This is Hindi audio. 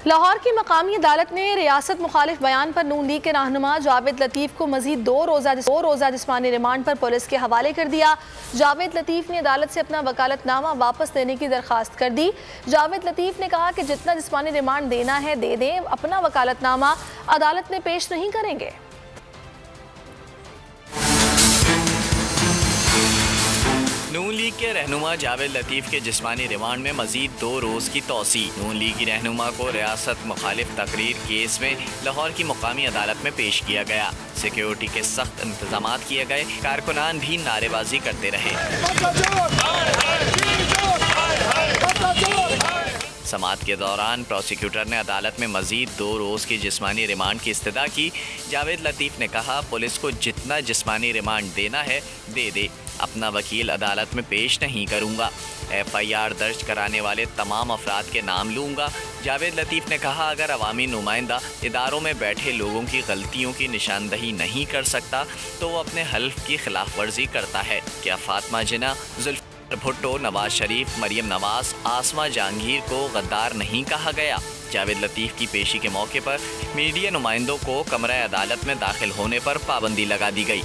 लाहौर की मकामी अदालत ने रियासत मुखालिफ बयान पर नून लीग के रहनुमा जावेद लतीफ़ को मजीद दो रोज़ा जिस्मानी रिमांड पर पुलिस के हवाले कर दिया। जावेद लतीफ़ ने अदालत से अपना वकालतनामा वापस लेने की दरख्वास्त कर दी। जावेद लतीफ़ ने कहा कि जितना जिस्मानी रिमांड देना है दे दें, अपना वकालतनामा अदालत में पेश नहीं करेंगे। नून लीग के रहनुमा जावेद लतीफ़ के जिस्मानी रिमांड में मजीद 2 रोज़ की तौसी। नून लीगी रहनुमा को रियासत मुखालिफ तकरीर केस में लाहौर की मुकामी अदालत में पेश किया गया। सिक्योरिटी के सख्त इंतजाम किए गए। कारकुनान भी नारेबाजी करते रहे। समाअत के दौरान प्रोसिक्यूटर ने अदालत में मजीद 2 रोज़ की जिस्मानी रिमांड की इस्तदा की। जावेद लतीफ़ ने कहा, पुलिस को जितना जिस्मानी रिमांड देना है दे दे, अपना वकील अदालत में पेश नहीं करूँगा। FIR दर्ज कराने वाले तमाम अफराद के नाम लूँगा। जावेद लतीफ़ ने कहा, अगर अवामी नुमाइंदा इदारों में बैठे लोगों की गलतियों की निशानदही नहीं कर सकता तो वो अपने हल्फ की खिलाफ वर्जी करता है। क्या फातिमा जिन्ना, जुल्फ़िकार भुट्टो, नवाज शरीफ, मरियम नवाज, आसमा जहांगीर को गद्दार नहीं कहा गया? जावेद लतीफ़ की पेशी के मौके पर मीडिया नुमाइंदों को कमरा अदालत में दाखिल होने पर पाबंदी लगा दी गई।